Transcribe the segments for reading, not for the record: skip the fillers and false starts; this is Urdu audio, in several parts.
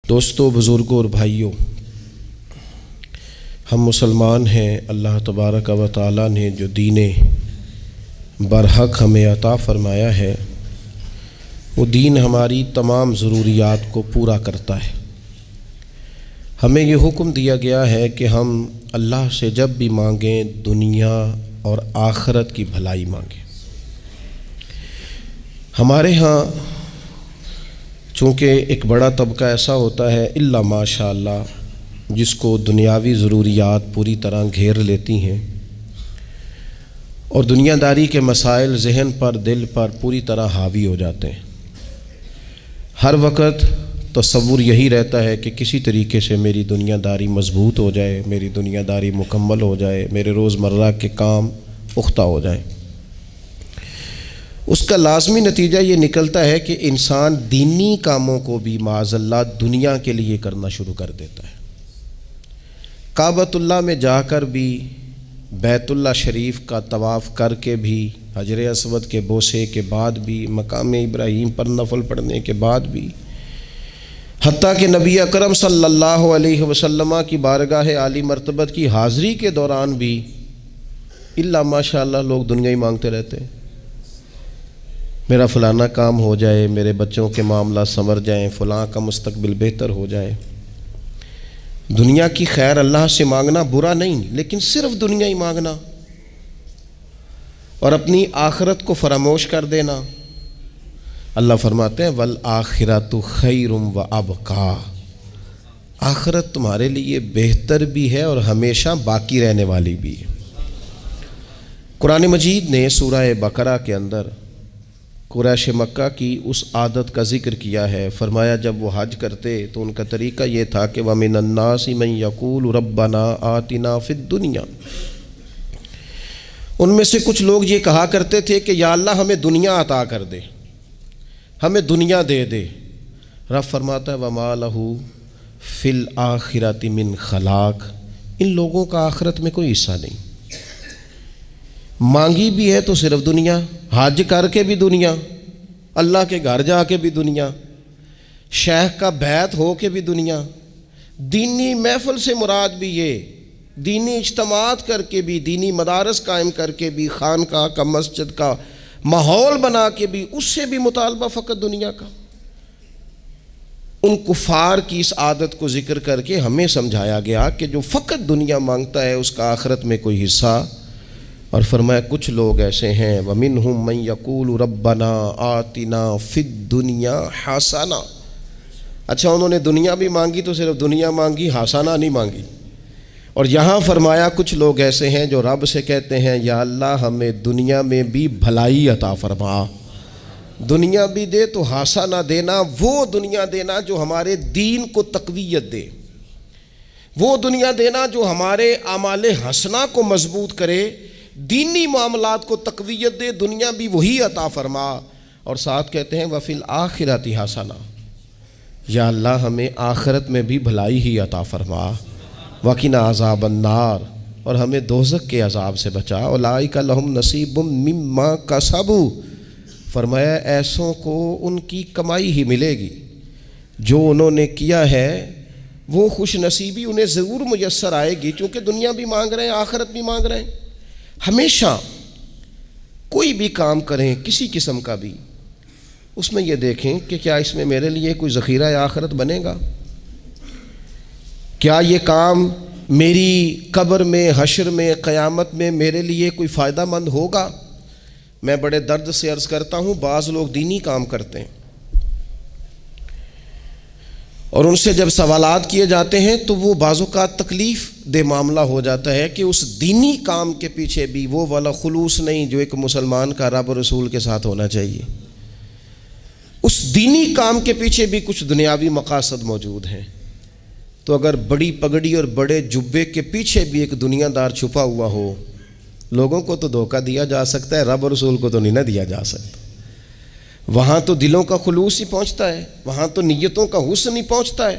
دوستو، بزرگوں اور بھائیوں، ہم مسلمان ہیں۔ اللہ تبارک و تعالیٰ نے جو دین برحق ہمیں عطا فرمایا ہے، وہ دین ہماری تمام ضروریات کو پورا کرتا ہے۔ ہمیں یہ حکم دیا گیا ہے کہ ہم اللہ سے جب بھی مانگیں دنیا اور آخرت کی بھلائی مانگیں۔ ہمارے ہاں چونکہ ایک بڑا طبقہ ایسا ہوتا ہے الا ماشاء اللہ جس کو دنیاوی ضروریات پوری طرح گھیر لیتی ہیں اور دنیا داری کے مسائل ذہن پر دل پر پوری طرح حاوی ہو جاتے ہیں۔ ہر وقت تصور یہی رہتا ہے کہ کسی طریقے سے میری دنیا داری مضبوط ہو جائے، میری دنیا داری مکمل ہو جائے، میرے روزمرہ کے کام پختہ ہو جائیں۔ اس کا لازمی نتیجہ یہ نکلتا ہے کہ انسان دینی کاموں کو بھی معاذ اللہ دنیا کے لیے کرنا شروع کر دیتا ہے۔ کعبۃ اللہ میں جا کر بھی، بیت اللہ شریف کا طواف کر کے بھی، حجر اسود کے بوسے کے بعد بھی، مقام ابراہیم پر نفل پڑھنے کے بعد بھی، حتیٰ کہ نبی اکرم صلی اللہ علیہ وسلم کی بارگاہ عالی مرتبت کی حاضری کے دوران بھی الا ماشاء اللہ لوگ دنیا ہی مانگتے رہتے ہیں۔ میرا فلانا کام ہو جائے، میرے بچوں کے معاملات سنور جائیں، فلاں کا مستقبل بہتر ہو جائے۔ دنیا کی خیر اللہ سے مانگنا برا نہیں، لیکن صرف دنیا ہی مانگنا اور اپنی آخرت کو فراموش کر دینا۔ اللہ فرماتے ہیں وَالْآخِرَةُ خَيْرٌ وَأَبْقَىٰ، آخرت تمہارے لیے بہتر بھی ہے اور ہمیشہ باقی رہنے والی بھی ہے۔ قرآن مجید نے سورہ بقرہ کے اندر قریش مکہ کی اس عادت کا ذکر کیا ہے۔ فرمایا جب وہ حج کرتے تو ان کا طریقہ یہ تھا کہ وَمِنَ النَّاسِ مَن يَقُولُ رَبَّنَا آتِنَا فِي الدُّنْيَا، ان میں سے کچھ لوگ یہ کہا کرتے تھے کہ یا اللہ ہمیں دنیا عطا کر دے، ہمیں دنیا دے دے۔ رب فرماتا ہے وَمَا لَهُ فِي الْآخِرَةِ مِنْ خَلَاقٍ، ان لوگوں کا آخرت میں کوئی حصہ نہیں۔ مانگی بھی ہے تو صرف دنیا، حج کر کے بھی دنیا، اللہ کے گھر جا کے بھی دنیا، شیخ کا بیعت ہو کے بھی دنیا، دینی محفل سے مراد بھی یہ، دینی اجتماعات کر کے بھی، دینی مدارس قائم کر کے بھی، خانقاہ کا مسجد کا ماحول بنا کے بھی، اس سے بھی مطالبہ فقط دنیا کا۔ ان کفار کی اس عادت کو ذکر کر کے ہمیں سمجھایا گیا کہ جو فقط دنیا مانگتا ہے اس کا آخرت میں کوئی حصہ، اور فرمایا کچھ لوگ ایسے ہیں وَمِنْهُمْ مَنْ يَقُولُ رَبَّنَا آتِنَا فِي الدُّنْيَا حَسَنَةً، اچھا انہوں نے دنیا بھی مانگی تو صرف دنیا مانگی، حسنہ نہیں مانگی۔ اور یہاں فرمایا کچھ لوگ ایسے ہیں جو رب سے کہتے ہیں یا اللہ ہمیں دنیا میں بھی بھلائی عطا فرما، دنیا بھی دے تو حسنہ دینا، وہ دنیا دینا جو ہمارے دین کو تقویت دے، وہ دنیا دینا جو ہمارے اعمال حسنہ کو مضبوط کرے، دینی معاملات کو تقویت دے، دنیا بھی وہی عطا فرما۔ اور ساتھ کہتے ہیں وَفِي الْآخِرَةِ حَسَنَةً، یا اللہ ہمیں آخرت میں بھی بھلائی ہی عطا فرما، وَقِنَا عَذَابَ النَّارِ، اور ہمیں دوزخ کے عذاب سے بچا، أُولَٰئِكَ لَهُمْ نَصِيبٌ مِّمَّا كَسَبُوا، فرمایا ایسوں کو ان کی کمائی ہی ملے گی، جو انہوں نے کیا ہے وہ خوش نصیبی انہیں ضرور میسر آئے گی، چونکہ دنیا بھی مانگ رہے ہیں، آخرت بھی مانگ رہے ہیں۔ ہمیشہ کوئی بھی کام کریں کسی قسم کا بھی، اس میں یہ دیکھیں کہ کیا اس میں میرے لیے کوئی ذخیرہ آخرت بنے گا، کیا یہ کام میری قبر میں، حشر میں، قیامت میں میرے لیے کوئی فائدہ مند ہوگا۔ میں بڑے درد سے عرض کرتا ہوں بعض لوگ دینی کام کرتے ہیں اور ان سے جب سوالات کیے جاتے ہیں تو وہ بعض اوقات تکلیف دہ معاملہ ہو جاتا ہے کہ اس دینی کام کے پیچھے بھی وہ والا خلوص نہیں جو ایک مسلمان کا رب و رسول کے ساتھ ہونا چاہیے، اس دینی کام کے پیچھے بھی کچھ دنیاوی مقاصد موجود ہیں۔ تو اگر بڑی پگڑی اور بڑے جبے کے پیچھے بھی ایک دنیا دار چھپا ہوا ہو، لوگوں کو تو دھوکہ دیا جا سکتا ہے، رب و رسول کو تو نہیں نہ دیا جا سکتا۔ وہاں تو دلوں کا خلوص ہی پہنچتا ہے، وہاں تو نیتوں کا حسن ہی پہنچتا ہے۔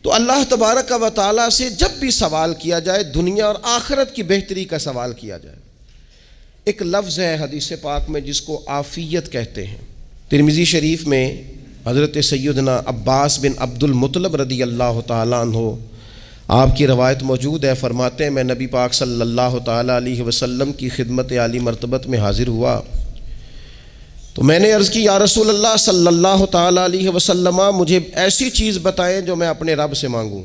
تو اللہ تبارک و تعالیٰ سے جب بھی سوال کیا جائے دنیا اور آخرت کی بہتری کا سوال کیا جائے۔ ایک لفظ ہے حدیث پاک میں جس کو عافیت کہتے ہیں، ترمذی شریف میں حضرت سیدنا عباس بن عبد المطلب رضی اللہ تعالیٰ عنہ، آپ کی روایت موجود ہے، فرماتے ہیں میں نبی پاک صلی اللہ تعالیٰ علیہ وسلم کی خدمت عالی مرتبت میں حاضر ہوا تو میں نے عرض کی یا رسول اللہ صلی اللہ تعالیٰ علیہ وسلم، مجھے ایسی چیز بتائیں جو میں اپنے رب سے مانگوں۔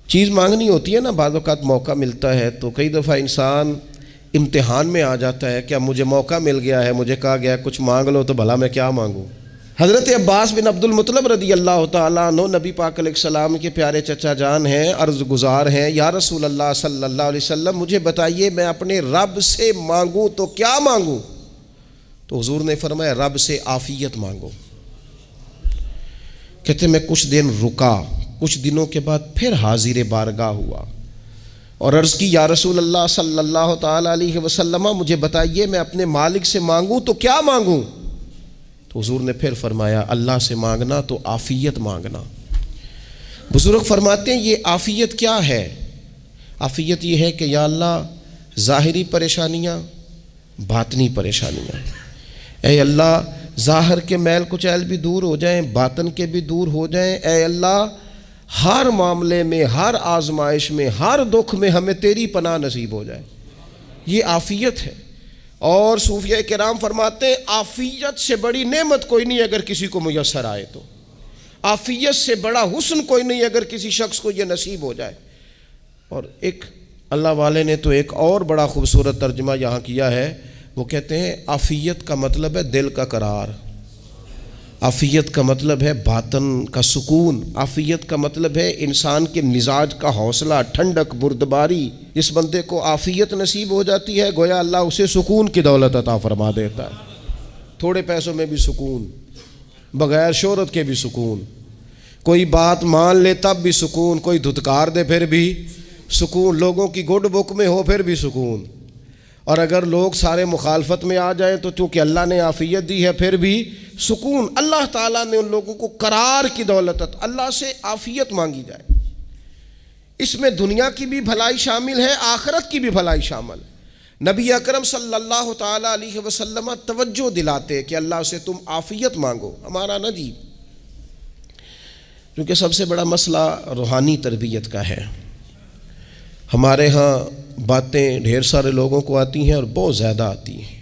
چیز مانگنی ہوتی ہے نا، بعض اوقات موقع ملتا ہے تو کئی دفعہ انسان امتحان میں آ جاتا ہے کہ اب مجھے موقع مل گیا ہے، مجھے کہا گیا کچھ مانگ لو تو بھلا میں کیا مانگوں۔ حضرت عباس بن عبد المطلب رضی اللہ تعالیٰ عنہ نبی پاک علیہ السلام کے پیارے چچا جان ہیں، عرض گزار ہیں یا رسول اللہ صلی اللہ علیہ وسلم، مجھے بتائیے میں اپنے رب سے مانگوں تو کیا مانگوں؟ تو حضور نے فرمایا رب سے عافیت مانگو۔ کہتے میں کچھ دن رکا، کچھ دنوں کے بعد پھر حاضر بارگاہ ہوا اور عرض کی یا رسول اللہ صلی اللہ تعالیٰ علیہ وسلم، مجھے بتائیے میں اپنے مالک سے مانگوں تو کیا مانگوں؟ تو حضور نے پھر فرمایا اللہ سے مانگنا تو عافیت مانگنا۔ بزرگ فرماتے ہیں یہ عافیت کیا ہے؟ عافیت یہ ہے کہ یا اللہ ظاہری پریشانیاں، باطنی پریشانیاں، اے اللہ ظاہر کے میل کچیل بھی دور ہو جائیں، باطن کے بھی دور ہو جائیں، اے اللہ ہر معاملے میں، ہر آزمائش میں، ہر دکھ میں ہمیں تیری پناہ نصیب ہو جائے، یہ عافیت ہے۔ اور صوفیہ کرام فرماتے ہیں عافیت سے بڑی نعمت کوئی نہیں اگر کسی کو میسر آئے تو، عافیت سے بڑا حسن کوئی نہیں اگر کسی شخص کو یہ نصیب ہو جائے۔ اور ایک اللہ والے نے تو ایک اور بڑا خوبصورت ترجمہ یہاں کیا ہے، وہ کہتے ہیں عافیت کا مطلب ہے دل کا قرار، عافیت کا مطلب ہے باطن کا سکون، عافیت کا مطلب ہے انسان کے مزاج کا حوصلہ، ٹھنڈک، بردباری۔ جس بندے کو عافیت نصیب ہو جاتی ہے گویا اللہ اسے سکون کی دولت عطا فرما دیتا ہے، تھوڑے پیسوں میں بھی سکون، بغیر شہرت کے بھی سکون، کوئی بات مان لے تب بھی سکون، کوئی دھتکار دے پھر بھی سکون، لوگوں کی گڈ بک میں ہو پھر بھی سکون، اور اگر لوگ سارے مخالفت میں آ جائیں تو چونکہ اللہ نے عافیت دی ہے پھر بھی سکون۔ اللہ تعالیٰ نے ان لوگوں کو قرار کی دولت، اللہ سے عافیت مانگی جائے، اس میں دنیا کی بھی بھلائی شامل ہے، آخرت کی بھی بھلائی شامل۔ نبی اکرم صلی اللہ تعالیٰ علیہ وسلم توجہ دلاتے کہ اللہ سے تم عافیت مانگو۔ ہمارا نا جی کیونکہ سب سے بڑا مسئلہ روحانی تربیت کا ہے، ہمارے ہاں باتیں ڈھیر سارے لوگوں کو آتی ہیں اور بہت زیادہ آتی ہیں،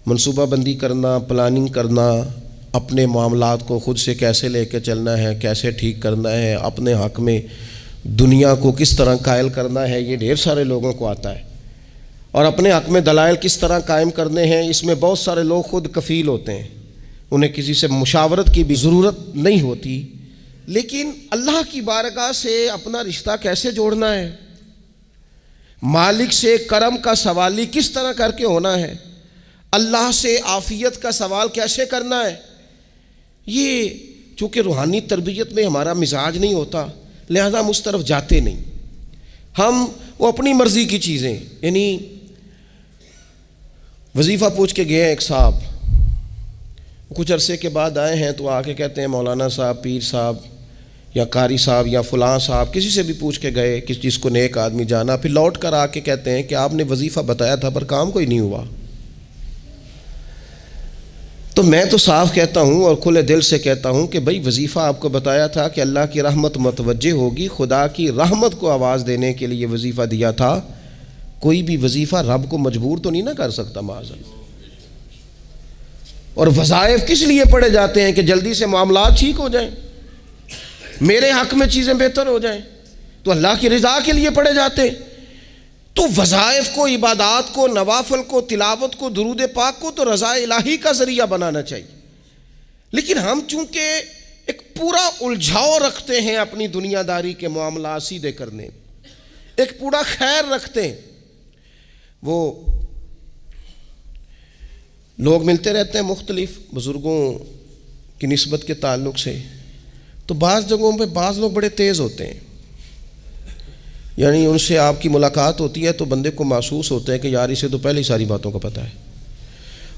منصوبہ بندی کرنا، پلاننگ کرنا، اپنے معاملات کو خود سے کیسے لے کے چلنا ہے، کیسے ٹھیک کرنا ہے، اپنے حق میں دنیا کو کس طرح قائل کرنا ہے، یہ ڈھیر سارے لوگوں کو آتا ہے، اور اپنے حق میں دلائل کس طرح قائم کرنے ہیں، اس میں بہت سارے لوگ خود کفیل ہوتے ہیں، انہیں کسی سے مشاورت کی بھی ضرورت نہیں ہوتی۔ لیکن اللہ کی بارگاہ سے اپنا رشتہ کیسے جوڑنا ہے، مالک سے کرم کا سوالی کس طرح کر کے ہونا ہے، اللہ سے عافیت کا سوال کیسے کرنا ہے، یہ چونکہ روحانی تربیت میں ہمارا مزاج نہیں ہوتا لہذا ہم اس طرف جاتے نہیں، ہم وہ اپنی مرضی کی چیزیں، یعنی وظیفہ پوچھ کے گئے ہیں ایک صاحب، کچھ عرصے کے بعد آئے ہیں تو آ کے کہتے ہیں مولانا صاحب، پیر صاحب یا قاری صاحب یا فلاں صاحب، کسی سے بھی پوچھ کے گئے کس چیز کو نیک آدمی جانا، پھر لوٹ کر آ کے کہتے ہیں کہ آپ نے وظیفہ بتایا تھا پر کام کوئی نہیں ہوا۔ تو میں تو صاف کہتا ہوں اور کھلے دل سے کہتا ہوں کہ بھئی وظیفہ آپ کو بتایا تھا کہ اللہ کی رحمت متوجہ ہوگی، خدا کی رحمت کو آواز دینے کے لیے وظیفہ دیا تھا، کوئی بھی وظیفہ رب کو مجبور تو نہیں نہ کر سکتا معاذ اللہ۔ اور وظائف کس لیے پڑھے جاتے ہیں کہ جلدی سے معاملات ٹھیک ہو جائیں، میرے حق میں چیزیں بہتر ہو جائیں، تو اللہ کی رضا کے لیے پڑھے جاتے ہیں۔ تو وظائف کو، عبادات کو، نوافل کو، تلاوت کو، درود پاک کو تو رضا الہی کا ذریعہ بنانا چاہیے، لیکن ہم چونکہ ایک پورا الجھاؤ رکھتے ہیں اپنی دنیا داری کے معاملات سیدھے کرنے میں، ایک پورا خیر رکھتے ہیں۔ وہ لوگ ملتے رہتے ہیں مختلف بزرگوں کی نسبت کے تعلق سے، تو بعض جگہوں پہ بعض لوگ بڑے تیز ہوتے ہیں، یعنی ان سے آپ کی ملاقات ہوتی ہے تو بندے کو محسوس ہوتا ہے کہ یار اسے تو پہلے ہی ساری باتوں کا پتہ ہے،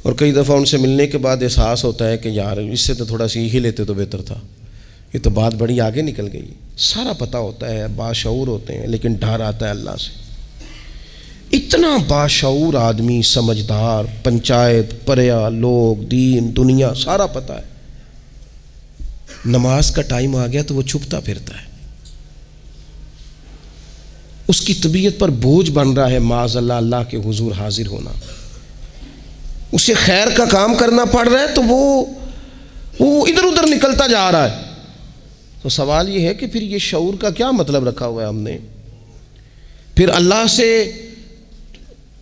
اور کئی دفعہ ان سے ملنے کے بعد احساس ہوتا ہے کہ یار اس سے تو تھوڑا سیکھ ہی لیتے تو بہتر تھا، یہ تو بات بڑی آگے نکل گئی۔ سارا پتہ ہوتا ہے، باشعور ہوتے ہیں، لیکن ڈر آتا ہے اللہ سے۔ اتنا باشعور آدمی، سمجھدار، پنچایت، پریا، لوگ، دین، دنیا سارا پتہ ہے، نماز کا ٹائم آ گیا تو وہ چھپتا پھرتا ہے، اس کی طبیعت پر بوجھ بن رہا ہے معاذ اللہ اللہ کے حضور حاضر ہونا، اسے خیر کا کام کرنا پڑ رہا ہے تو وہ ادھر ادھر نکلتا جا رہا ہے۔ تو سوال یہ ہے کہ پھر یہ شعور کا کیا مطلب رکھا ہوا ہے ہم نے؟ پھر اللہ سے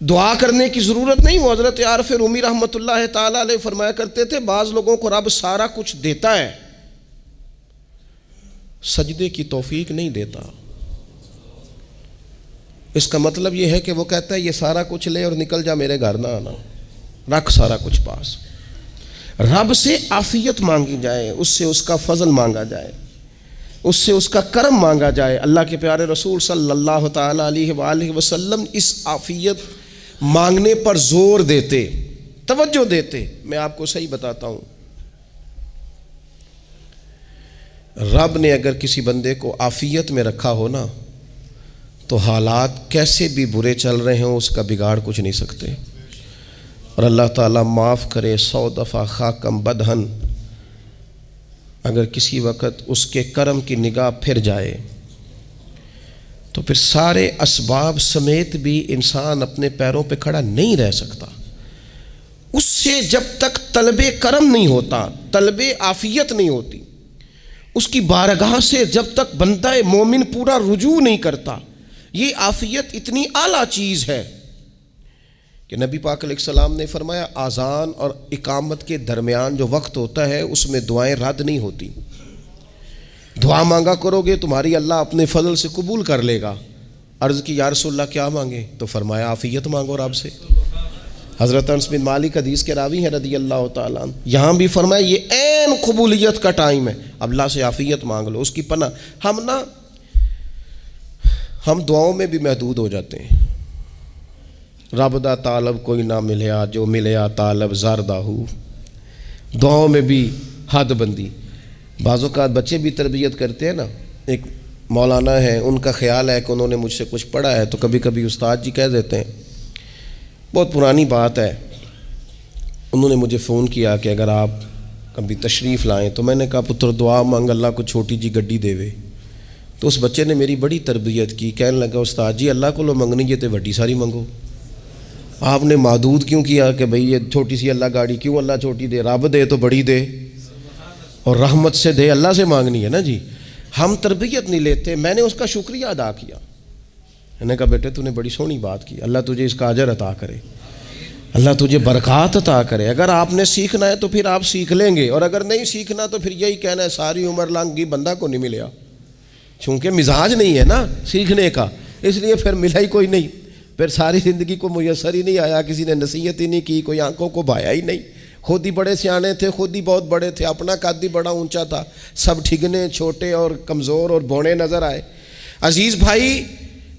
دعا کرنے کی ضرورت نہیں۔ وہ حضرت عارف رومی رحمۃ اللہ تعالیٰ علیہ فرمایا کرتے تھے بعض لوگوں کو رب سارا کچھ دیتا ہے، سجدے کی توفیق نہیں دیتا۔ اس کا مطلب یہ ہے کہ وہ کہتا ہے یہ سارا کچھ لے اور نکل جا، میرے گھر نہ آنا، رکھ سارا کچھ پاس۔ رب سے عافیت مانگی جائے، اس سے اس کا فضل مانگا جائے، اس سے اس کا کرم مانگا جائے۔ اللہ کے پیارے رسول صلی اللہ تعالیٰ علیہ وآلہ وسلم اس عافیت مانگنے پر زور دیتے، توجہ دیتے۔ میں آپ کو صحیح بتاتا ہوں، رب نے اگر کسی بندے کو عافیت میں رکھا ہو نا تو حالات کیسے بھی برے چل رہے ہوں اس کا بگاڑ کچھ نہیں سکتے۔ اور اللہ تعالیٰ معاف کرے، 100 دفعہ خاکم بدہن اگر کسی وقت اس کے کرم کی نگاہ پھر جائے تو پھر سارے اسباب سمیت بھی انسان اپنے پیروں پہ کھڑا نہیں رہ سکتا۔ اس سے جب تک طلب کرم نہیں ہوتا، طلب عافیت نہیں ہوتی، اس کی بارگاہ سے جب تک بندہ مومن پورا رجوع نہیں کرتا، یہ عافیت اتنی اعلیٰ چیز ہے کہ نبی پاک علیہ السلام نے فرمایا اذان اور اقامت کے درمیان جو وقت ہوتا ہے اس میں دعائیں رد نہیں ہوتی۔ دعا مانگا کرو گے تمہاری اللہ اپنے فضل سے قبول کر لے گا۔ عرض کی یا رسول اللہ کیا مانگے؟ تو فرمایا عافیت مانگو رب سے۔ حضرت انس بن مالک حدیث کے راوی ہیں رضی اللہ تعالیٰ عنہ، یہاں بھی فرمایا یہ عین قبولیت کا ٹائم ہے، اب اللہ سے عافیت مانگ لو، اس کی پناہ۔ ہم دعاؤں میں بھی محدود ہو جاتے ہیں۔ رب دا طالب کوئی نہ ملیا، جو ملیا طالب زردہ ہو، دعاؤں میں بھی حد بندی۔ بعض اوقات بچے بھی تربیت کرتے ہیں نا، ایک مولانا ہے، ان کا خیال ہے کہ انہوں نے مجھ سے کچھ پڑھا ہے تو کبھی کبھی استاد جی کہہ دیتے ہیں، بہت پرانی بات ہے، انہوں نے مجھے فون کیا کہ اگر آپ کبھی تشریف لائیں، تو میں نے کہا پتر دعا مانگ اللہ کو چھوٹی جی گڈی دے وے۔ تو اس بچے نے میری بڑی تربیت کی، کہنے لگا استاد جی اللہ کو لو منگنی ہے تو وڈی ساری منگو، آپ نے محدود کیوں کیا کہ بھئی یہ چھوٹی سی اللہ گاڑی کیوں اللہ چھوٹی دے، رب دے تو بڑی دے اور رحمت سے دے، اللہ سے مانگنی ہے نا جی۔ ہم تربیت نہیں لیتے۔ میں نے اس کا شکریہ ادا کیا، میں نے کہا بیٹے تو نے بڑی سونی بات کی، اللہ تجھے اس کا اجر عطا کرے، اللہ تجھے برکات عطا کرے۔ اگر آپ نے سیکھنا ہے تو پھر آپ سیکھ لیں گے، اور اگر نہیں سیکھنا تو پھر یہی کہنا ہے ساری عمر لنگی بندہ کو نہیں ملیا، چونکہ مزاج نہیں ہے نا سیکھنے کا، اس لیے پھر ملا ہی کوئی نہیں، پھر ساری زندگی کو میسر ہی نہیں آیا، کسی نے نصیحت ہی نہیں کی، کوئی آنکھوں کو بھایا ہی نہیں۔ خود ہی بڑے سیانے تھے، خود ہی بہت بڑے تھے، اپنا قد ہی بڑا اونچا تھا، سب ٹھگنے چھوٹے اور کمزور اور بونے نظر آئے۔ عزیز بھائی،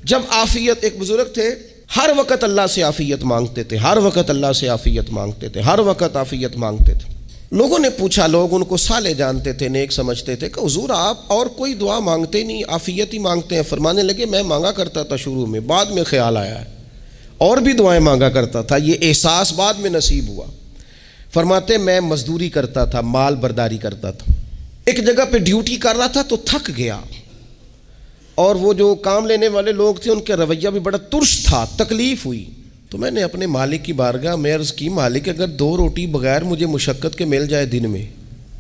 جب عافیت، ایک بزرگ تھے ہر وقت اللہ سے عافیت مانگتے تھے، ہر وقت اللہ سے عافیت مانگتے تھے، ہر وقت عافیت مانگتے تھے۔ لوگوں نے پوچھا، لوگ ان کو صالح جانتے تھے، نیک سمجھتے تھے، کہ حضور آپ اور کوئی دعا مانگتے نہیں، عافیت ہی مانگتے ہیں۔ فرمانے لگے میں مانگا کرتا تھا شروع میں، بعد میں خیال آیا ہے اور بھی دعائیں مانگا کرتا تھا، یہ احساس بعد میں نصیب ہوا۔ فرماتے میں مزدوری کرتا تھا، مال برداری کرتا تھا، ایک جگہ پہ ڈیوٹی کر رہا تھا تو تھک گیا، اور وہ جو کام لینے والے لوگ تھے ان کا رویہ بھی بڑا ترش تھا، تکلیف ہوئی۔ تو میں نے اپنے مالک کی بارگاہ میں عرض کی، مالک اگر 2 روٹی بغیر مجھے مشقت کے مل جائے دن میں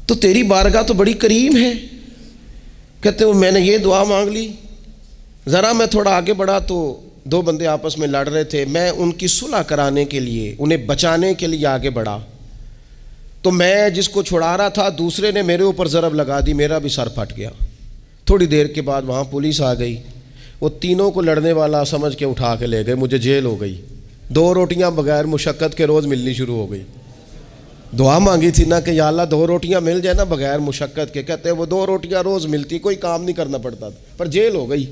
تو تیری بارگاہ تو بڑی کریم ہے۔ کہتے ہیں میں نے یہ دعا مانگ لی، ذرا میں تھوڑا آگے بڑھا تو 2 بندے آپس میں لڑ رہے تھے، میں ان کی صلح کرانے کے لیے، انہیں بچانے کے لیے آگے بڑھا، تو میں جس کو چھڑا رہا تھا دوسرے نے میرے اوپر ضرب لگا دی، میرا بھی سر پھٹ گیا۔ تھوڑی دیر کے بعد وہاں پولیس آ گئی، وہ تینوں کو لڑنے والا سمجھ کے اٹھا کے لے گئے، مجھے جیل ہو گئی۔ 2 روٹیاں بغیر مشقت کے روز ملنی شروع ہو گئی۔ دعا مانگی تھی نا کہ یا اللہ 2 روٹیاں مل جائے نا بغیر مشقت کے، کہتے ہیں وہ 2 روٹیاں روز ملتی، کوئی کام نہیں کرنا پڑتا تھا، پر جیل ہو گئی۔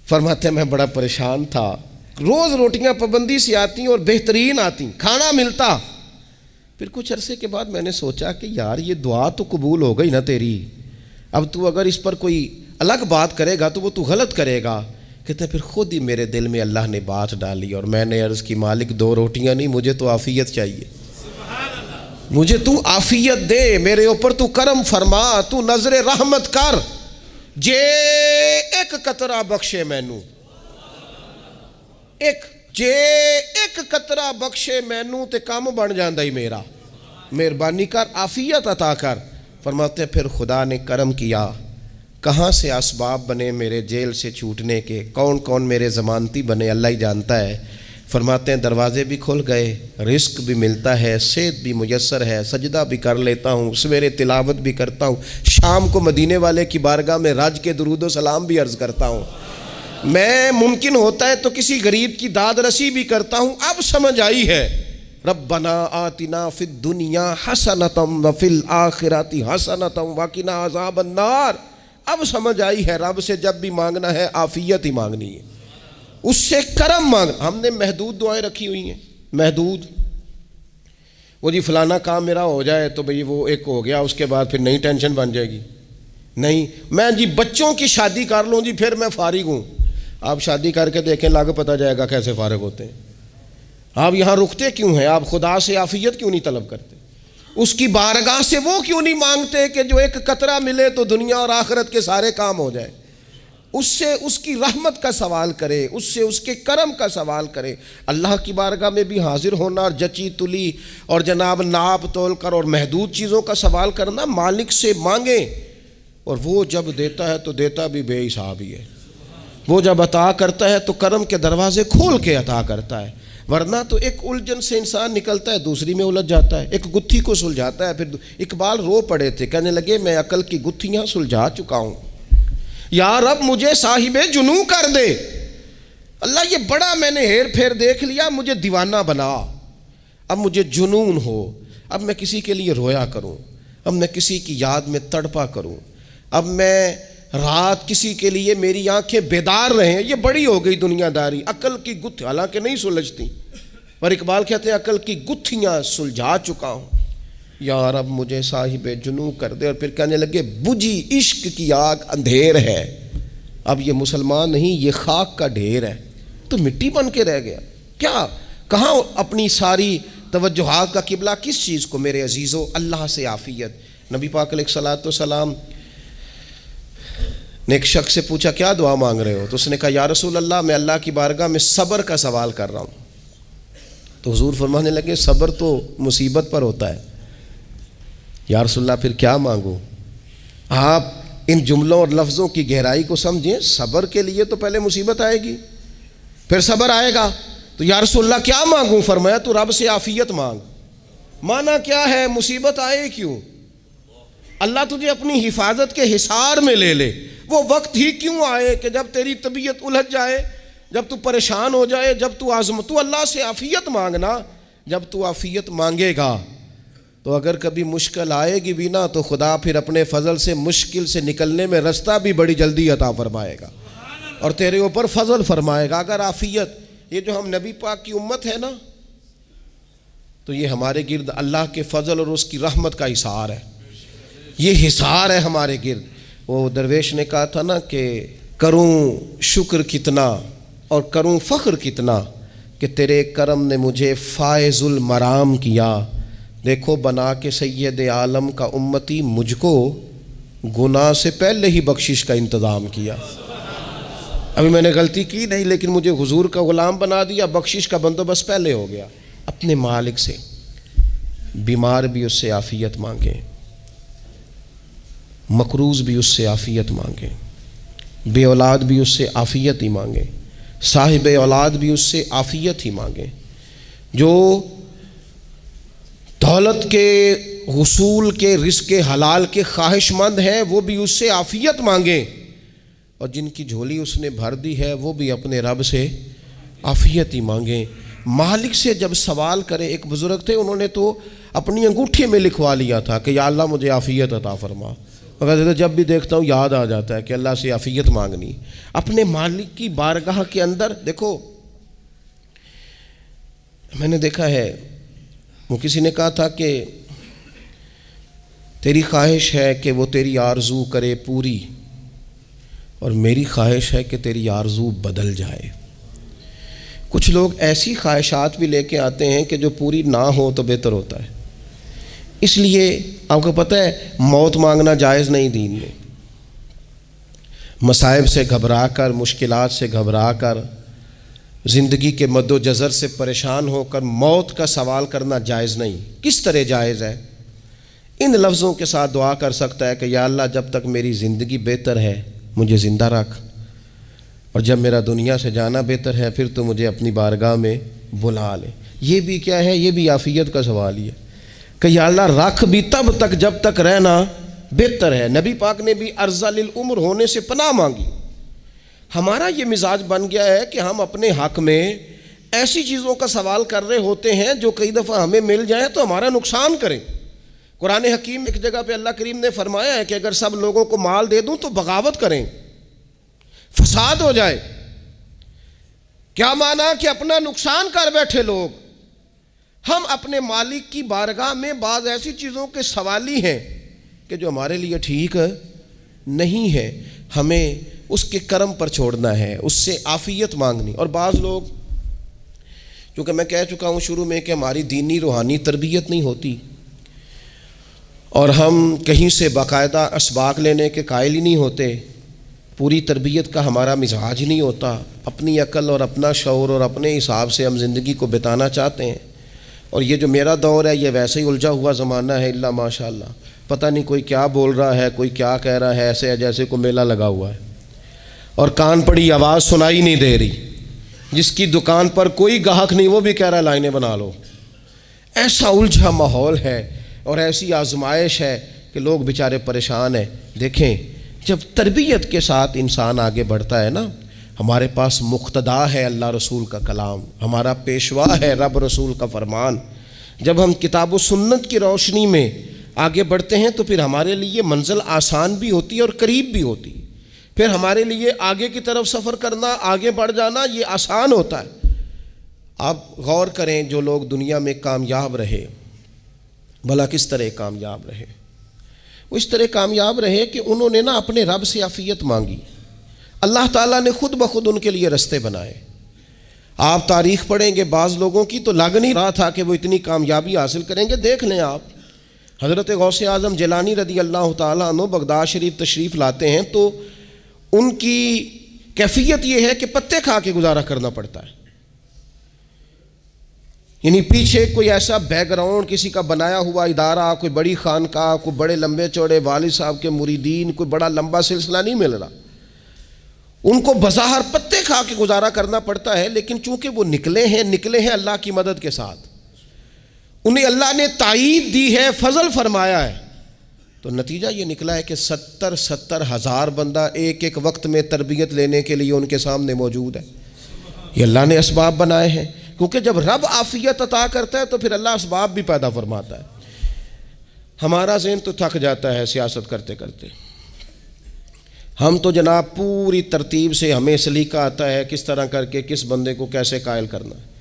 فرماتے ہیں میں بڑا پریشان تھا، روز روٹیاں پابندی سے آتی اور بہترین آتی، کھانا ملتا۔ پھر کچھ عرصے کے بعد میں نے سوچا کہ یار یہ دعا تو قبول ہو گئی نا تیری، اب تو اگر اس پر کوئی الگ بات کرے گا تو وہ تو غلط کرے گا۔ کہتے ہیں پھر خود ہی میرے دل میں اللہ نے بات ڈالی اور میں نے عرض کی مالک 2 روٹیاں نہیں، مجھے تو عافیت چاہیے، مجھے تو عافیت دے، میرے اوپر تو کرم فرما، تو نظر رحمت کر، جے ایک قطرہ بخشے مینوں، جے ایک قطرہ بخشے مینوں تے کام بن جاندا ہی میرا، مہربانی کر، عافیت عطا کر۔ فرماتے پھر خدا نے کرم کیا، کہاں سے اسباب بنے میرے جیل سے چھوٹنے کے، کون کون میرے ضمانتی بنے اللہ ہی جانتا ہے۔ فرماتے ہیں دروازے بھی کھل گئے، رزق بھی ملتا ہے، صحت بھی میسر ہے، سجدہ بھی کر لیتا ہوں، سویرے تلاوت بھی کرتا ہوں، شام کو مدینے والے کی بارگاہ میں رج کے درود و سلام بھی عرض کرتا ہوں، میں ممکن ہوتا ہے تو کسی غریب کی داد رسی بھی کرتا ہوں۔ اب سمجھ آئی ہے، ربنا آتنا فی الدنیا حسنۃ وفی الآخرۃ حسنۃ وقنا عذاب النار۔ اب سمجھ آئی ہے رب سے جب بھی مانگنا ہے عافیت ہی مانگنی ہے، اس سے کرم مانگ۔ ہم نے محدود دعائیں رکھی ہوئی ہیں، محدود، وہ جی فلانا کام میرا ہو جائے تو بھئی وہ ایک ہو گیا، اس کے بعد پھر نئی ٹینشن بن جائے گی، نہیں میں جی بچوں کی شادی کر لوں جی پھر میں فارغ ہوں۔ آپ شادی کر کے دیکھیں، لاگ پتہ جائے گا کیسے فارغ ہوتے ہیں۔ آپ یہاں رکتے کیوں ہیں؟ آپ خدا سے عافیت کیوں نہیں طلب کرتے؟ اس کی بارگاہ سے وہ کیوں نہیں مانگتے کہ جو ایک قطرہ ملے تو دنیا اور آخرت کے سارے کام ہو جائے؟ اس سے اس کی رحمت کا سوال کرے، اس سے اس کے کرم کا سوال کرے۔ اللہ کی بارگاہ میں بھی حاضر ہونا اور جچی تلی اور جناب ناپ تول کر اور محدود چیزوں کا سوال کرنا، مالک سے مانگیں، اور وہ جب دیتا ہے تو دیتا بھی بے حساب ہی ہے۔ وہ جب عطا کرتا ہے تو کرم کے دروازے کھول کے عطا کرتا ہے، ورنہ تو ایک الجھن سے انسان نکلتا ہے دوسری میں الجھ جاتا ہے، ایک گتھی کو سلجھاتا ہے پھر۔ اقبال رو پڑے تھے، کہنے لگے میں عقل کی گتھیاں سلجھا چکا ہوں، یا رب مجھے صاحب جنوں کر دے۔ اللہ یہ بڑا میں نے ہیر پھیر دیکھ لیا، مجھے دیوانہ بنا، اب مجھے جنون ہو، اب میں کسی کے لیے رویا کروں، اب میں کسی کی یاد میں تڑپا کروں، اب میں رات کسی کے لیے میری آنکھیں بیدار رہیں۔ یہ بڑی ہو گئی دنیا داری، عقل کی گتھی حالانکہ نہیں سلجھتی، پر اقبال کہتے ہیں عقل کی گتھیاں سلجھا چکا ہوں، یا رب مجھے صاحب جنوں کر دے۔ اور پھر کہنے لگے بجھی عشق کی آگ اندھیر ہے، اب یہ مسلمان نہیں یہ خاک کا ڈھیر ہے، تو مٹی بن کے رہ گیا۔ کیا کہاں اپنی ساری توجہات کا قبلہ کس چیز کو؟ میرے عزیزو اللہ سے عافیت۔ نبی پاک علیہ الصلوۃ والسلام نے ایک شخص سے پوچھا کیا دعا مانگ رہے ہو؟ تو اس نے کہا یا رسول اللہ میں اللہ کی بارگاہ میں صبر کا سوال کر رہا ہوں۔ تو حضور فرمانے لگے صبر تو مصیبت پر ہوتا ہے۔ یا رسول اللہ پھر کیا مانگوں؟ آپ ان جملوں اور لفظوں کی گہرائی کو سمجھیں، صبر کے لیے تو پہلے مصیبت آئے گی پھر صبر آئے گا۔ تو یا رسول اللہ کیا مانگوں؟ فرمایا تو رب سے عافیت مانگ۔ مانا کیا ہے؟ مصیبت آئے کیوں؟ اللہ تجھے اپنی حفاظت کے حصار میں لے لے، وہ وقت ہی کیوں آئے کہ جب تیری طبیعت الجھ جائے، جب تو پریشان ہو جائے، جب تو اللہ سے عافیت مانگنا۔ جب تو عافیت مانگے گا تو اگر کبھی مشکل آئے گی بھی نا تو خدا پھر اپنے فضل سے مشکل سے نکلنے میں رستہ بھی بڑی جلدی عطا فرمائے گا اور تیرے اوپر فضل فرمائے گا۔ اگر عافیت، یہ جو ہم نبی پاک کی امت ہے نا، تو یہ ہمارے گرد اللہ کے فضل اور اس کی رحمت کا حصار ہے، یہ حصار ہے ہمارے گرد۔ وہ درویش نے کہا تھا نا کہ کروں شکر کتنا اور کروں فخر کتنا کہ تیرے کرم نے مجھے فائز المرام کیا، دیکھو بنا کے سید عالم کا امتی مجھ کو گناہ سے پہلے ہی بخشش کا انتظام کیا۔ ابھی میں نے غلطی کی نہیں لیکن مجھے حضور کا غلام بنا دیا، بخشش کا بندوبست پہلے ہو گیا۔ اپنے مالک سے بیمار بھی اس سے عافیت مانگیں، مقروض بھی اس سے عافیت مانگیں، بے اولاد بھی اس سے عافیت ہی مانگیں، صاحب اولاد بھی اس سے عافیت ہی مانگیں، جو دولت کے حصول کے رزق حلال کے خواہش مند ہیں وہ بھی اس سے عافیت مانگیں، اور جن کی جھولی اس نے بھر دی ہے وہ بھی اپنے رب سے عافیت ہی مانگیں۔ مالک سے جب سوال کرے، ایک بزرگ تھے انہوں نے تو اپنی انگوٹھی میں لکھوا لیا تھا کہ یا اللہ مجھے عافیت عطا فرما، مگر جب بھی دیکھتا ہوں یاد آ جاتا ہے کہ اللہ سے عافیت مانگنی۔ اپنے مالک کی بارگاہ کے اندر دیکھو، میں نے دیکھا ہے وہ کسی نے کہا تھا کہ تیری خواہش ہے کہ وہ تیری آرزو کرے پوری، اور میری خواہش ہے کہ تیری آرزو بدل جائے۔ کچھ لوگ ایسی خواہشات بھی لے کے آتے ہیں کہ جو پوری نہ ہو تو بہتر ہوتا ہے، اس لیے آپ کو پتہ ہے موت مانگنا جائز نہیں دین میں. مصائب سے گھبرا کر، مشکلات سے گھبرا کر، زندگی کے مد و جزر سے پریشان ہو کر موت کا سوال کرنا جائز نہیں. کس طرح جائز ہے؟ ان لفظوں کے ساتھ دعا کر سکتا ہے کہ یا اللہ جب تک میری زندگی بہتر ہے مجھے زندہ رکھ، اور جب میرا دنیا سے جانا بہتر ہے پھر تو مجھے اپنی بارگاہ میں بلا لے. یہ بھی کیا ہے؟ یہ بھی عافیت کا سوال ہی ہے کہ یا اللہ رکھ بھی تب تک جب تک رہنا بہتر ہے. نبی پاک نے بھی ارذل العمر ہونے سے پناہ مانگی. ہمارا یہ مزاج بن گیا ہے کہ ہم اپنے حق میں ایسی چیزوں کا سوال کر رہے ہوتے ہیں جو کئی دفعہ ہمیں مل جائیں تو ہمارا نقصان کریں. قرآن حکیم ایک جگہ پہ اللہ کریم نے فرمایا ہے کہ اگر سب لوگوں کو مال دے دوں تو بغاوت کریں، فساد ہو جائے. کیا مانا؟ کہ اپنا نقصان کر بیٹھے لوگ. ہم اپنے مالک کی بارگاہ میں بعض ایسی چیزوں کے سوالی ہیں کہ جو ہمارے لیے ٹھیک نہیں ہے، ہمیں اس کے کرم پر چھوڑنا ہے، اس سے عافیت مانگنی. اور بعض لوگ، کیونکہ میں کہہ چکا ہوں شروع میں کہ ہماری دینی روحانی تربیت نہیں ہوتی اور ہم کہیں سے باقاعدہ اسباق لینے کے قائل ہی نہیں ہوتے، پوری تربیت کا ہمارا مزاج نہیں ہوتا، اپنی عقل اور اپنا شعور اور اپنے حساب سے ہم زندگی کو بتانا چاہتے ہیں. اور یہ جو میرا دور ہے یہ ویسے ہی الجھا ہوا زمانہ ہے، اللہ ماشاء اللہ، پتہ نہیں کوئی کیا بول رہا ہے، کوئی کیا کہہ رہا ہے، ایسے ہے جیسے کوئی میلہ لگا ہوا ہے اور کان پڑی آواز سنائی نہیں دے رہی. جس کی دکان پر کوئی گاہک نہیں وہ بھی کہہ رہا ہے لائنیں بنا لو. ایسا الجھا ماحول ہے اور ایسی آزمائش ہے کہ لوگ بیچارے پریشان ہیں. دیکھیں جب تربیت کے ساتھ انسان آگے بڑھتا ہے نا، ہمارے پاس مقتدا ہے اللہ رسول کا کلام، ہمارا پیشوا ہے رب رسول کا فرمان. جب ہم کتاب و سنت کی روشنی میں آگے بڑھتے ہیں تو پھر ہمارے لیے منزل آسان بھی ہوتی ہے اور قریب بھی ہوتی ہے. پھر ہمارے لیے آگے کی طرف سفر کرنا، آگے بڑھ جانا یہ آسان ہوتا ہے. آپ غور کریں جو لوگ دنیا میں کامیاب رہے، بھلا کس طرح کامیاب رہے؟ وہ اس طرح کامیاب رہے کہ انہوں نے نا اپنے رب سے عافیت مانگی. اللہ تعالیٰ نے خود بخود ان کے لیے رستے بنائے. آپ تاریخ پڑھیں گے بعض لوگوں کی تو لگ نہیں رہا تھا کہ وہ اتنی کامیابی حاصل کریں گے. دیکھ لیں آپ حضرت غوث اعظم جیلانی رضی اللہ تعالیٰ عنہ بغداد شریف تشریف لاتے ہیں تو ان کی کیفیت یہ ہے کہ پتے کھا کے گزارا کرنا پڑتا ہے. یعنی پیچھے کوئی ایسا بیک گراؤنڈ کسی کا بنایا ہوا ادارہ، کوئی بڑی خانقاہ، کوئی بڑے لمبے چوڑے والد صاحب کے مریدین، کوئی بڑا لمبا سلسلہ نہیں مل رہا. ان کو بظاہر پتے کھا کے گزارا کرنا پڑتا ہے، لیکن چونکہ وہ نکلے ہیں اللہ کی مدد کے ساتھ، انہیں اللہ نے تائید دی ہے، فضل فرمایا ہے، تو نتیجہ یہ نکلا ہے کہ 70 ہزار بندہ ایک ایک وقت میں تربیت لینے کے لیے ان کے سامنے موجود ہے. یہ اللہ نے اسباب بنائے ہیں، کیونکہ جب رب عافیت عطا کرتا ہے تو پھر اللہ اسباب بھی پیدا فرماتا ہے. ہمارا ذہن تو تھک جاتا ہے سیاست کرتے کرتے. ہم تو جناب پوری ترتیب سے ہمیں سلیقہ آتا ہے کس طرح کر کے کس بندے کو کیسے قائل کرنا ہے.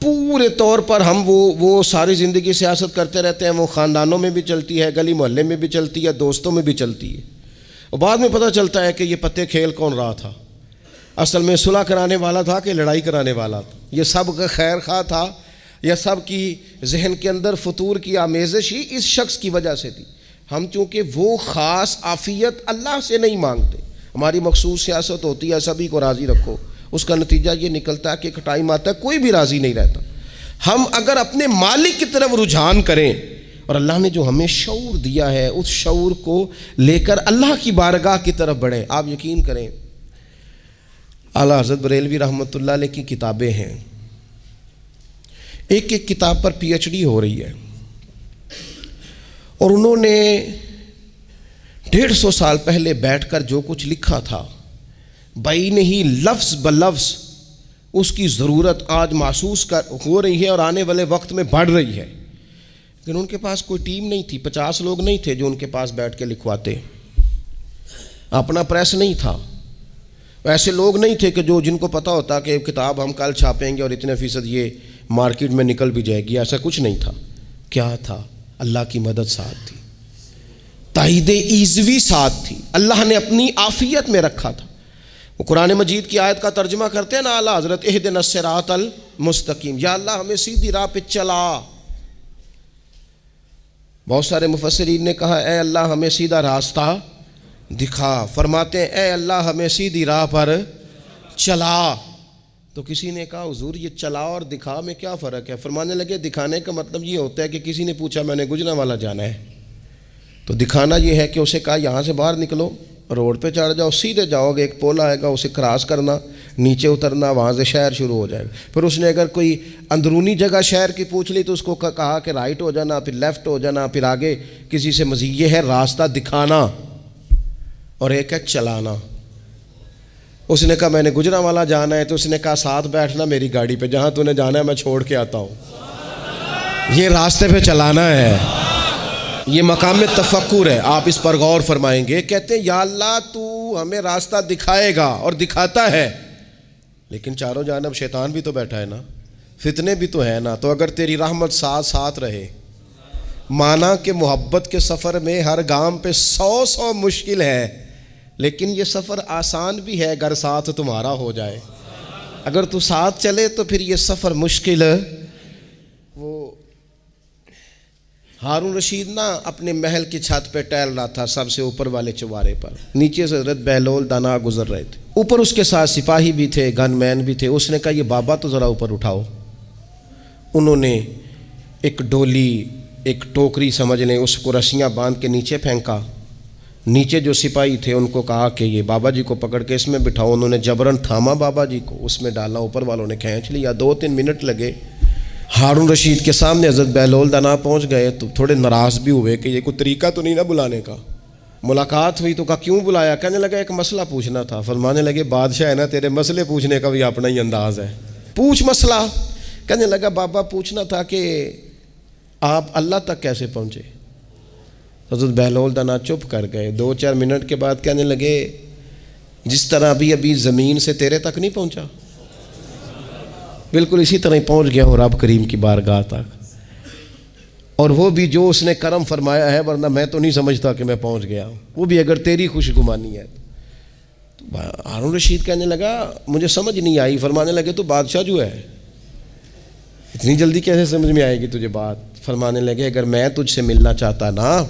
پورے طور پر ہم وہ ساری زندگی سیاست کرتے رہتے ہیں. وہ خاندانوں میں بھی چلتی ہے، گلی محلے میں بھی چلتی ہے، دوستوں میں بھی چلتی ہے، اور بعد میں پتہ چلتا ہے کہ یہ پتے کھیل کون رہا تھا. اصل میں صلح کرانے والا تھا کہ لڑائی کرانے والا تھا. یہ سب کا خیر خواہ تھا، یا سب کی ذہن کے اندر فطور کی آمیزش ہی اس شخص کی وجہ سے تھی. ہم چونکہ وہ خاص عافیت اللہ سے نہیں مانگتے، ہماری مخصوص سیاست ہوتی ہے سبھی کو راضی رکھو. اس کا نتیجہ یہ نکلتا ہے کہ ایک ٹائم آتا ہے کوئی بھی راضی نہیں رہتا. ہم اگر اپنے مالک کی طرف رجحان کریں اور اللہ نے جو ہمیں شعور دیا ہے اس شعور کو لے کر اللہ کی بارگاہ کی طرف بڑھیں. آپ یقین کریں اعلیٰ حضرت بریلوی رحمۃ اللہ علیہ کی کتابیں ہیں، ایک ایک کتاب پر پی ایچ ڈی ہو رہی ہے، اور انہوں نے 150 سال پہلے بیٹھ کر جو کچھ لکھا تھا بین ہی لفظ بلفظ اس کی ضرورت آج محسوس ہو رہی ہے اور آنے والے وقت میں بڑھ رہی ہے. لیکن ان کے پاس کوئی ٹیم نہیں تھی، 50 لوگ نہیں تھے جو ان کے پاس بیٹھ کے لکھواتے، اپنا پریس نہیں تھا، ایسے لوگ نہیں تھے کہ جن کو پتہ ہوتا کہ کتاب ہم کل چھاپیں گے اور اتنے فیصد یہ مارکیٹ میں نکل بھی جائے گی. ایسا کچھ نہیں تھا. کیا تھا؟ اللہ کی مدد ساتھ تھی، تائید ایزوی ساتھ تھی، اللہ نے اپنی عافیت میں رکھا تھا. وہ قرآن مجید کی آیت کا ترجمہ کرتے ہیں نا اعلیٰ حضرت اہدنا الصراط المستقیم، یا اللہ ہمیں سیدھی راہ پہ چلا. بہت سارے مفسرین نے کہا اے اللہ ہمیں سیدھا راستہ دکھا، فرماتے ہیں اے اللہ ہمیں سیدھی راہ پر چلا۔ تو کسی نے کہا حضور یہ چلا اور دکھا میں کیا فرق ہے؟ فرمانے لگے دکھانے کا مطلب یہ ہوتا ہے کہ کسی نے پوچھا میں نے گجرانوالہ جانا ہے، تو دکھانا یہ ہے کہ اسے کہا یہاں سے باہر نکلو، روڈ پہ چڑھ جاؤ، سیدھے جاؤ گے، ایک پول آئے گا، اسے کراس کرنا، نیچے اترنا، وہاں سے شہر شروع ہو جائے گا۔ پھر اس نے اگر کوئی اندرونی جگہ شہر کی پوچھ لی تو اس کو کہا کہ رائٹ ہو جانا، پھر لیفٹ ہو جانا، پھر آگے کسی سے مزید۔ یہ ہے راستہ دکھانا، اور ایک ہے چلانا۔ اس نے کہا میں نے گجرانوالہ جانا ہے، تو اس نے کہا ساتھ بیٹھنا میری گاڑی پہ، جہاں تو نے جانا ہے میں چھوڑ کے آتا ہوں۔ یہ راستے پہ چلانا ہے، یہ مقام تفکر ہے، آپ اس پر غور فرمائیں گے۔ کہتے ہیں یا اللہ تو ہمیں راستہ دکھائے گا اور دکھاتا ہے، لیکن چاروں جانب شیطان بھی تو بیٹھا ہے نا، فتنے بھی تو ہے نا، تو اگر تیری رحمت ساتھ ساتھ رہے، مانا کہ محبت کے سفر میں ہر گام پہ 100 مشکل ہے، لیکن یہ سفر آسان بھی ہے اگر ساتھ تمہارا ہو جائے۔ اگر تو ساتھ چلے تو پھر یہ سفر مشکل۔ وہ ہارون رشید نا اپنے محل کی چھت پہ ٹہل رہا تھا، سب سے اوپر والے چوارے پر، نیچے سے حضرت بہلول دانا گزر رہے تھے، اوپر اس کے ساتھ سپاہی بھی تھے، گن مین بھی تھے۔ اس نے کہا یہ بابا تو ذرا اوپر اٹھاؤ۔ انہوں نے ایک ڈولی، ایک ٹوکری سمجھ لیں، اس کو رسیاں باندھ کے نیچے پھینکا۔ نیچے جو سپاہی تھے ان کو کہا کہ یہ بابا جی کو پکڑ کے اس میں بٹھاؤ۔ انہوں نے جبراً تھاما بابا جی کو، اس میں ڈالا، اوپر والوں نے کھینچ لیا۔ 2-3 منٹ لگے۔ ہارون رشید کے سامنے حضرت بہلول دانا پہنچ گئے تو تھوڑے ناراض بھی ہوئے کہ یہ کوئی طریقہ تو نہیں نا بلانے کا۔ ملاقات ہوئی تو کہا کیوں بلایا؟ کہنے لگا ایک مسئلہ پوچھنا تھا۔ فرمانے لگے بادشاہ ہے نا، تیرے مسئلے پوچھنے کا بھی اپنا ہی انداز ہے، پوچھ مسئلہ۔ کہنے لگا بابا پوچھنا تھا کہ آپ اللہ تک کیسے پہنچے؟ حضرت بہلول دانا چپ کر گئے۔ 2-4 منٹ کے بعد کہنے لگے جس طرح ابھی زمین سے تیرے تک نہیں پہنچا، بالکل اسی طرح ہی پہنچ گیا ہوں رب کریم کی بارگاہ تک، اور وہ بھی جو اس نے کرم فرمایا ہے، ورنہ میں تو نہیں سمجھتا کہ میں پہنچ گیا ہوں، وہ بھی اگر تیری خوش گمانی ہے۔ ہارون رشید کہنے لگا مجھے سمجھ نہیں آئی۔ فرمانے لگے تو بادشاہ جو ہے اتنی جلدی کیسے سمجھ میں آئے گی تجھے بات؟ فرمانے لگے اگر میں تجھ سے ملنا چاہتا نا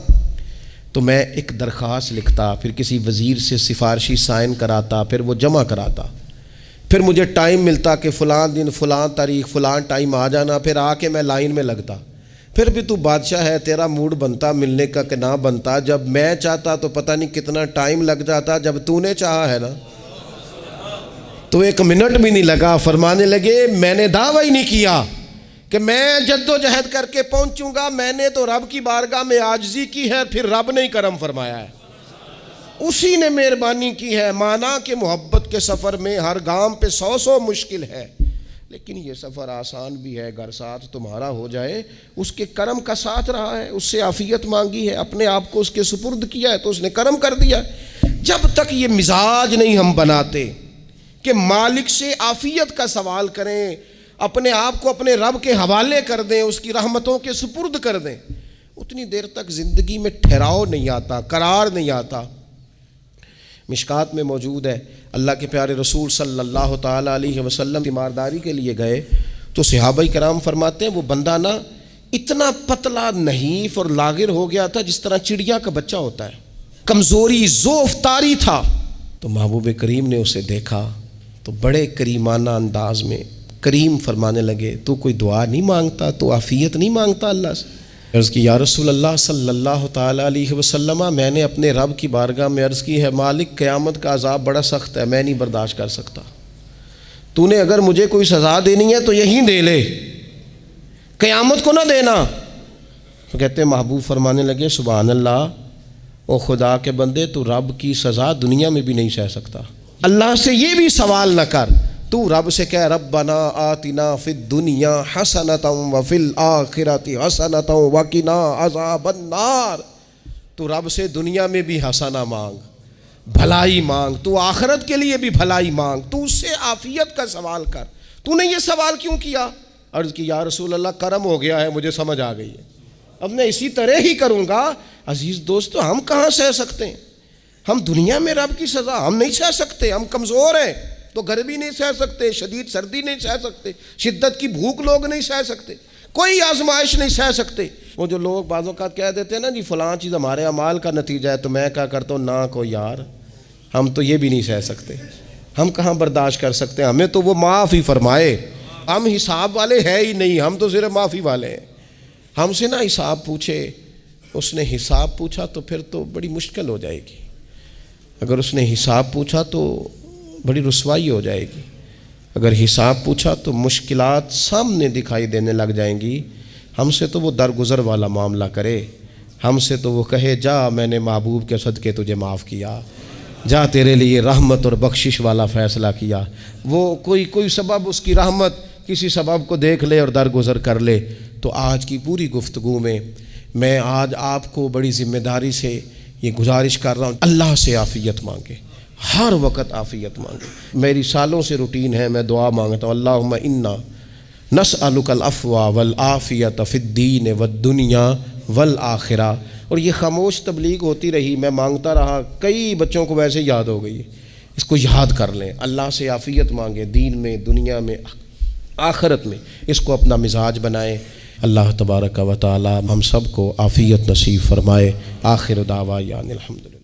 تو میں ایک درخواست لکھتا، پھر کسی وزیر سے سفارشی سائن کراتا، پھر وہ جمع کراتا، پھر مجھے ٹائم ملتا کہ فلاں دن فلاں تاریخ فلاں ٹائم آ جانا، پھر آ کے میں لائن میں لگتا۔ پھر بھی تو بادشاہ ہے، تیرا موڈ بنتا ملنے کا کہ نہ بنتا؟ جب میں چاہتا تو پتہ نہیں کتنا ٹائم لگ جاتا، جب تو نے چاہا ہے نا تو 1 منٹ بھی نہیں لگا۔ فرمانے لگے میں نے دعویٰ ہی نہیں کیا کہ میں جد و جہد کر کے پہنچوں گا، میں نے تو رب کی بارگاہ میں عاجزی کی ہے، پھر رب نے ہی کرم فرمایا ہے، اسی نے مہربانی کی ہے۔ مانا کہ محبت کے سفر میں ہر گام پہ 100 مشکل ہے، لیکن یہ سفر آسان بھی ہے اگر ساتھ تمہارا ہو جائے۔ اس کے کرم کا ساتھ رہا ہے، اس سے عافیت مانگی ہے، اپنے آپ کو اس کے سپرد کیا ہے تو اس نے کرم کر دیا۔ جب تک یہ مزاج نہیں ہم بناتے کہ مالک سے عافیت کا سوال کریں، اپنے آپ کو اپنے رب کے حوالے کر دیں، اس کی رحمتوں کے سپرد کر دیں، اتنی دیر تک زندگی میں ٹھہراؤ نہیں آتا، قرار نہیں آتا۔ مشکات میں موجود ہے، اللہ کے پیارے رسول صلی اللہ تعالیٰ علیہ وسلم تیمارداری کے لیے گئے تو صحابہ کرام فرماتے ہیں وہ بندہ نا اتنا پتلا نحیف اور لاغر ہو گیا تھا جس طرح چڑیا کا بچہ ہوتا ہے، کمزوری ضعف طاری تھا۔ تو محبوب کریم نے اسے دیکھا تو بڑے کریمانہ انداز میں کریم فرمانے لگے تو کوئی دعا نہیں مانگتا، تو عافیت نہیں مانگتا اللہ سے؟ عرض کی یا رسول اللہ صلی اللہ تعالیٰ علیہ وسلم، میں نے اپنے رب کی بارگاہ میں عرض کی ہے مالک قیامت کا عذاب بڑا سخت ہے، میں نہیں برداشت کر سکتا، تو نے اگر مجھے کوئی سزا دینی ہے تو یہیں دے لے، قیامت کو نہ دینا۔ تو کہتے ہیں محبوب فرمانے لگے سبحان اللہ، او خدا کے بندے تو رب کی سزا دنیا میں بھی نہیں سہ سکتا، اللہ سے یہ بھی سوال نہ کر، تو رب سے کہہ ربنا آتنا فی الدنیا حسنۃ وفی الآخرۃ حسنۃ وقنا عذاب النار، تو رب سے دنیا میں بھی حسنہ مانگ، بھلائی مانگ، تو آخرت کے لیے بھی بھلائی مانگ، تو اس سے عافیت کا سوال کر۔ تو نے یہ سوال کیوں کیا؟ عرض کی یا رسول اللہ کرم ہو گیا ہے، مجھے سمجھ آ گئی ہے، اب میں اسی طرح ہی کروں گا۔ عزیز دوستو ہم کہاں سہ سکتے ہیں؟ ہم دنیا میں رب کی سزا ہم نہیں سہ سکتے، ہم کمزور ہیں تو گرمی نہیں سہ سکتے، شدید سردی نہیں سہ سکتے، شدت کی بھوک لوگ نہیں سہ سکتے، کوئی آزمائش نہیں سہ سکتے، وہ جو لوگ بعض اوقات کہہ دیتے ہیں نا جی فلاں چیز ہمارے اعمال کا نتیجہ ہے، تو میں کیا کرتا ہوں، نہ کو یار، ہم تو یہ بھی نہیں سہ سکتے، ہم کہاں برداشت کر سکتے ہیں، ہمیں تو وہ معاف ہی فرمائے، ہم حساب والے ہے ہی نہیں، ہم تو صرف معافی والے ہیں۔ ہم سے نہ حساب پوچھے، اس نے حساب پوچھا تو پھر تو بڑی مشکل ہو جائے گی، اگر اس نے حساب پوچھا تو بڑی رسوائی ہو جائے گی، اگر حساب پوچھا تو مشکلات سامنے دکھائی دینے لگ جائیں گی۔ ہم سے تو وہ درگزر والا معاملہ کرے، ہم سے تو وہ کہے جا میں نے محبوب کے صدقے تجھے معاف کیا، جا تیرے لیے رحمت اور بخشش والا فیصلہ کیا۔ وہ کوئی سبب، اس کی رحمت کسی سبب کو دیکھ لے اور درگزر کر لے۔ تو آج کی پوری گفتگو میں آج آپ کو بڑی ذمہ داری سے یہ گزارش کر رہا ہوں، اللہ سے عافیت مانگے، ہر وقت عافیت مانگے۔ میری سالوں سے روٹین ہے، میں دعا مانگتا ہوں، اللہم انا نسألک العفو والعافیت فی الدین والدنیا والآخرہ۔ اور یہ خاموش تبلیغ ہوتی رہی، میں مانگتا رہا، کئی بچوں کو ویسے یاد ہو گئی، اس کو یاد کر لیں، اللہ سے عافیت مانگے، دین میں، دنیا میں، آخرت میں، اس کو اپنا مزاج بنائیں۔ اللہ تبارک و تعالی ہم سب کو عافیت نصیب فرمائے۔ آخر دعوانا الحمدللہ۔